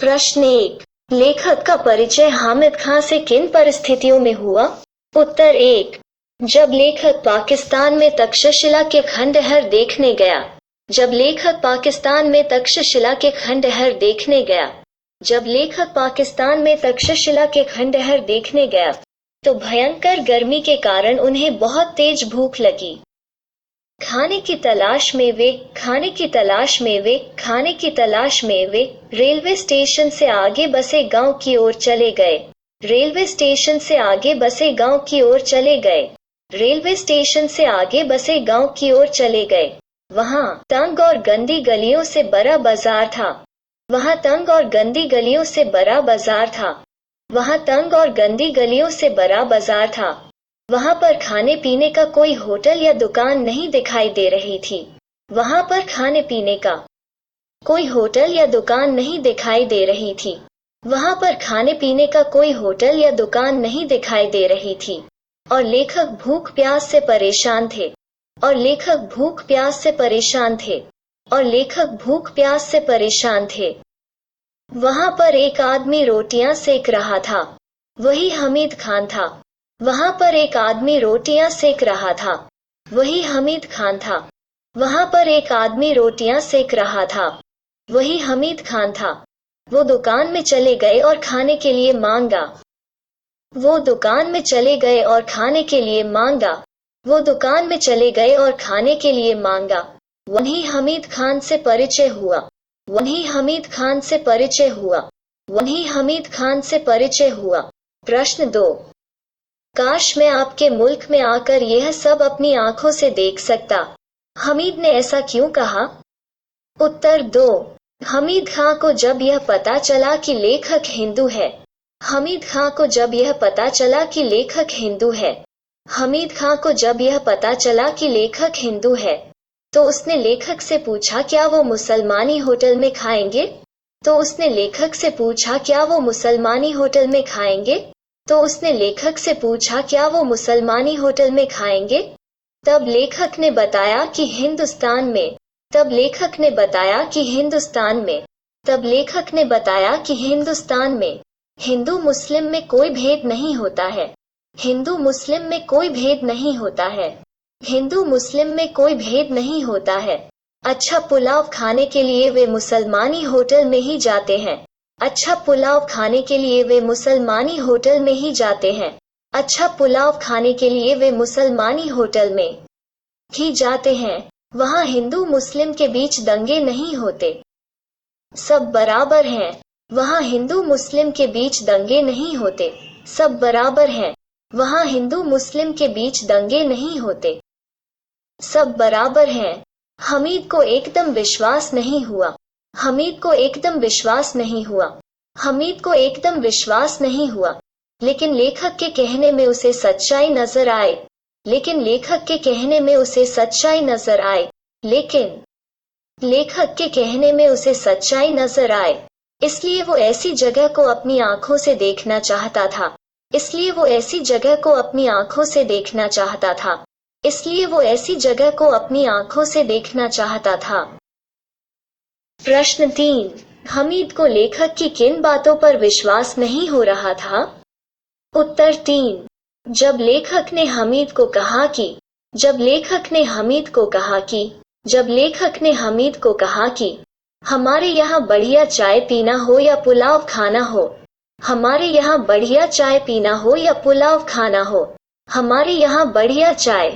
प्रश्न 1। लेखक का परिचय हामिद खां से किन परिस्थितियों में हुआ? उत्तर 1। जब लेखक पाकिस्तान में तक्षशिला के खंडहर देखने गया। जब लेखक पाकिस्तान में तक्षशिला के खंडहर देखने गया। जब लेखक पाकिस्तान में तक्षशिला के खंडहर देखने गया तो भयंकर गर्मी के कारण उन्हें बहुत तेज भूख लगी। खाने की तलाश में वे रेलवे स्टेशन से आगे बसे गांव की ओर चले गए। रेलवे स्टेशन से आगे बसे गांव की ओर चले गए। रेलवे स्टेशन से आगे बसे गांव की ओर चले गए। वहां तंग और गंदी गलियों से बड़ा बाजार था। वहां तंग और गंदी गलियों से बड़ा बाजार था। वहां तंग और गंदी गलियों से बड़ा बाजार था। वहां पर खाने पीने का कोई होटल या दुकान नहीं दिखाई दे रही थी। वहां पर खाने पीने का कोई होटल या दुकान नहीं दिखाई दे रही थी। वहां पर खाने पीने का कोई होटल या दुकान नहीं दिखाई दे रही थी। और लेखक भूख प्यास से परेशान थे। और लेखक भूख प्यास से परेशान थे। और लेखक भूख प्यास से परेशान थे। वहां पर एक आदमी रोटियां सेक रहा था। वही हमीद खान था। वहां पर एक आदमी रोटियां सेक रहा था। वही हमीद खान था। वहां पर एक आदमी रोटियां सेक रहा था। वही हमीद खान था। वो दुकान में चले गए और खाने के लिए मांगा। वो दुकान में चले गए और खाने के लिए मांगा। वो दुकान में चले गए और खाने के लिए मांगा। वहीं हमीद खान से परिचय हुआ। वहीं हमीद खान से परिचय हुआ। वहीं हमीद खान से परिचय हुआ। प्रश्न 2। काश मैं आपके मुल्क में आकर यह सब अपनी आंखों से देख सकता। हमीद ने ऐसा क्यों कहा? उत्तर 2। हमीद खां को जब यह पता चला कि लेखक हिंदू है। हमीद खां को जब यह पता चला कि लेखक हिंदू है। हमीद खां को जब यह पता चला कि लेखक हिंदू है तो उसने लेखक से पूछा क्या वो मुसलमानी होटल में खाएंगे? तो उसने लेखक से पूछा क्या वो मुसलमानी होटल में खाएंगे? तो उसने लेखक से पूछा क्या वो मुसलमानी होटल में खाएंगे? तब लेखक ने बताया कि हिंदुस्तान में तब लेखक ने बताया कि हिंदुस्तान में तब लेखक ने बताया कि हिंदुस्तान में हिंदू मुस्लिम में कोई भेद नहीं होता है। हिंदू मुस्लिम में कोई भेद नहीं होता है। हिंदू मुस्लिम में कोई भेद नहीं होता है। अच्छा पुलाव खाने के लिए वे मुसलमानी होटल में ही जाते हैं। अच्छा पुलाव खाने के लिए वे मुसलमानी होटल में ही जाते हैं। अच्छा पुलाव खाने के लिए वे मुसलमानी होटल में ही जाते हैं। वहाँ हिंदू मुस्लिम के बीच दंगे नहीं होते। सब बराबर हैं। वहाँ हिंदू मुस्लिम के बीच दंगे नहीं होते। सब बराबर हैं। वहाँ हिंदू मुस्लिम के बीच दंगे नहीं होते। सब बराबर हैं। हमीद को एकदम विश्वास नहीं हुआ। हमीद को एकदम विश्वास नहीं हुआ। हमीद को एकदम विश्वास नहीं हुआ। लेकिन लेखक के कहने में उसे सच्चाई नजर आए। लेकिन लेखक के कहने में उसे सच्चाई नजर आए। लेकिन लेखक के कहने में उसे सच्चाई नजर आए। इसलिए वो ऐसी जगह को अपनी आंखों से देखना चाहता था। इसलिए वो ऐसी जगह को अपनी आंखों से देखना चाहता था। इसलिए वो ऐसी जगह को अपनी आंखों से देखना चाहता था। प्रश्न 3। हमीद को लेखक की किन बातों पर विश्वास नहीं हो रहा था? उत्तर 3। जब लेखक ने हमीद को कहा कि जब लेखक ने हमीद को कहा कि जब लेखक ने हमीद को कहा कि हमारे यहाँ बढ़िया चाय पीना हो या पुलाव खाना हो। हमारे यहाँ बढ़िया चाय पीना हो या पुलाव खाना हो। हमारे यहाँ बढ़िया चाय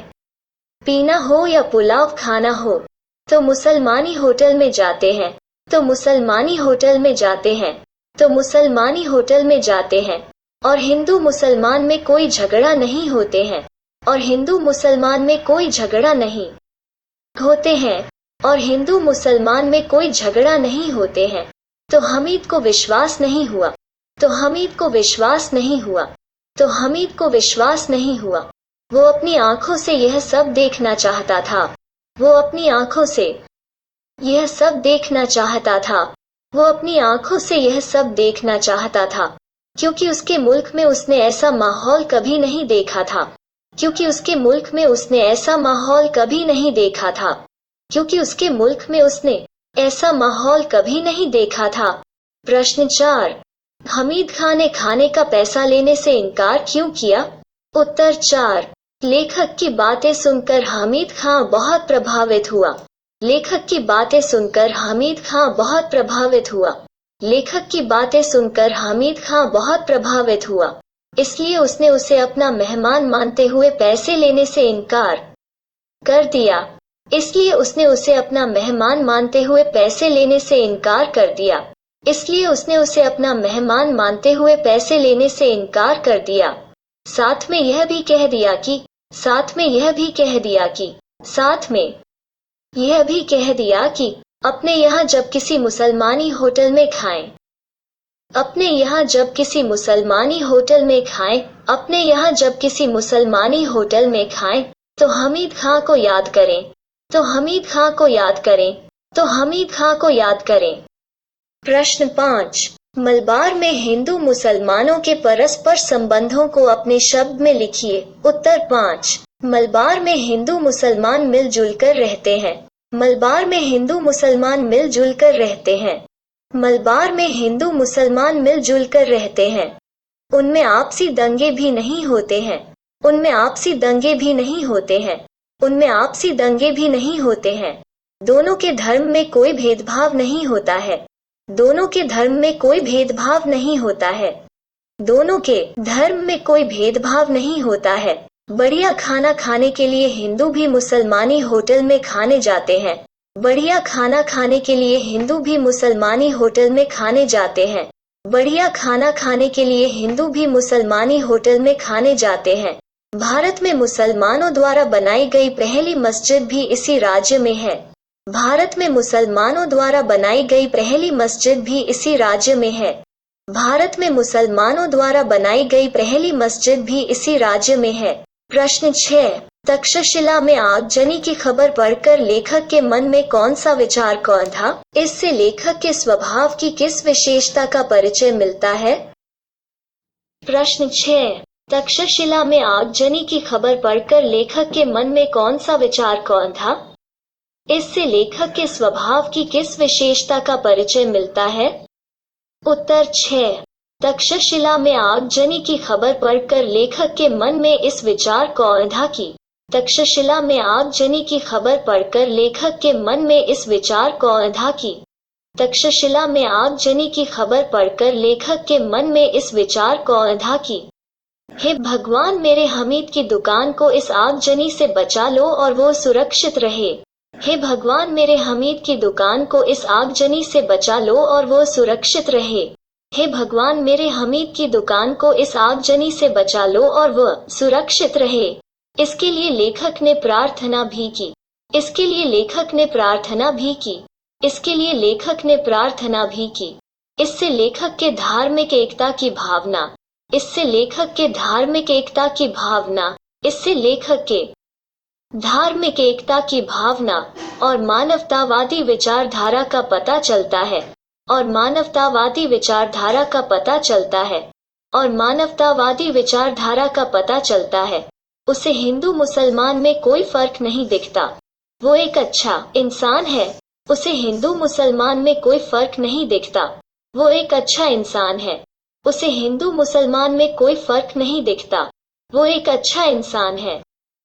पीना हो या पुलाव खाना हो तो मुसलमानी होटल में जाते हैं। तो मुसलमानी होटल में जाते हैं। तो मुसलमानी होटल में जाते हैं। और हिंदू मुसलमान में कोई झगड़ा नहीं होते हैं। और हिंदू मुसलमान में कोई झगड़ा नहीं होते हैं। और हिंदू मुसलमान में कोई झगड़ा नहीं होते हैं। तो हमीद को विश्वास नहीं हुआ। तो हमीद को विश्वास नहीं हुआ। तो हमीद को विश्वास नहीं हुआ। वो अपनी आंखों से यह सब देखना चाहता था। वो अपनी आंखों से यह सब देखना चाहता था। वो अपनी आंखों से यह सब देखना चाहता था। क्योंकि उसके मुल्क में उसने ऐसा माहौल कभी नहीं देखा था। क्योंकि उसके मुल्क में उसने ऐसा माहौल कभी नहीं देखा था। क्योंकि उसके मुल्क में उसने ऐसा माहौल कभी नहीं देखा था। प्रश्न 4, हमीद खां ने खाने का पैसा लेने से इनकार क्यों किया? उत्तर 4, लेखक की बातें सुनकर हामिद खां बहुत प्रभावित हुआ। लेखक की बातें सुनकर हामिद खां बहुत प्रभावित हुआ। लेखक की बातें सुनकर हामिद खां बहुत प्रभावित हुआ, इसलिए उसने उसे अपना मेहमान मानते हुए पैसे लेने से इनकार कर दिया। इसलिए उसने उसे अपना मेहमान मानते हुए पैसे लेने से इनकार कर दिया। इसलिए उसने उसे अपना मेहमान मानते हुए पैसे लेने से इनकार कर दिया। साथ में यह भी कह दिया कि साथ में यह भी कह दिया कि साथ में यह भी कह दिया कि अपने यहाँ जब किसी मुसलमानी होटल में खाएं। अपने यहाँ जब किसी मुसलमानी होटल में खाएं। अपने यहाँ जब किसी मुसलमानी होटल में खाएं तो हमीद खां को याद करें। तो हमीद खां को याद करें। तो हमीद खां को याद करें। प्रश्न 5, मलबार में हिंदू मुसलमानों के परस्पर संबंधों को अपने शब्द में लिखिए। उत्तर 5, मलबार में हिंदू मुसलमान मिलजुल कर रहते हैं। मलबार में हिंदू मुसलमान मिलजुल कर रहते हैं। मलबार में हिंदू मुसलमान मिलजुल कर रहते हैं। उनमें आपसी दंगे भी नहीं होते हैं। उनमें आपसी दंगे भी नहीं होते हैं। उनमें आपसी दंगे भी नहीं होते हैं। दोनों के धर्म में कोई भेदभाव नहीं होता है। दोनों के धर्म में कोई भेदभाव नहीं होता है। दोनों के धर्म में कोई भेदभाव नहीं होता है। बढ़िया खाना खाने के लिए हिंदू भी मुसलमानी होटल में खाने जाते हैं। बढ़िया खाना खाने के लिए हिंदू भी मुसलमानी होटल में खाने जाते हैं। बढ़िया खाना खाने के लिए हिंदू भी मुसलमानी होटल में खाने जाते हैं। भारत में मुसलमानों द्वारा बनाई गई पहली मस्जिद भी इसी राज्य में है। भारत में मुसलमानों द्वारा बनाई गई पहली मस्जिद भी इसी राज्य में है। भारत में मुसलमानों द्वारा बनाई गई पहली मस्जिद भी इसी राज्य में है। प्रश्न 6, तक्षशिला में आगजनी की खबर पढ़कर लेखक के मन में कौन सा विचार कौन था? इससे लेखक के स्वभाव की किस विशेषता का परिचय मिलता है? प्रश्न 6, तक्षशिला में आगजनी की खबर पढ़कर लेखक के मन में कौन सा विचार कौन था? इससे लेखक के स्वभाव की किस विशेषता का परिचय मिलता है? उत्तर 6, तक्षशिला में आगजनी की खबर पढ़कर लेखक के मन में इस विचार को औंधा कि तक्षशिला में आगजनी की खबर पढ़कर लेखक के मन में इस विचार को औंधा कि तक्षशिला में आगजनी की खबर पढ़कर लेखक के मन में इस विचार को औंधा कि हे भगवान, मेरे हमीद की दुकान को इस आगजनी से बचा लो और वो सुरक्षित रहे। हे भगवान, मेरे हमीद की दुकान को इस आगजनी से बचा लो और वो सुरक्षित रहे। हे भगवान, मेरे हमीद की दुकान को इस आगजनी से बचा लो और वह सुरक्षित रहे। इसके लिए लेखक ने प्रार्थना भी की। इसके लिए लेखक ने प्रार्थना भी की। इसके लिए लेखक ने प्रार्थना भी की। इससे लेखक के धार्मिक एकता की भावना। इससे लेखक के धार्मिक एकता की भावना। इससे लेखक के धार्मिक एकता की भावना और मानवतावादी विचारधारा का पता चलता है। और मानवतावादी विचारधारा का पता चलता है। और मानवतावादी विचारधारा का पता चलता है। उसे हिंदू मुसलमान में कोई फर्क नहीं दिखता। वो एक अच्छा इंसान है। उसे हिंदू मुसलमान में कोई फर्क नहीं दिखता। वो एक अच्छा इंसान है। उसे हिंदू मुसलमान में कोई फर्क नहीं दिखता। वो एक अच्छा इंसान है।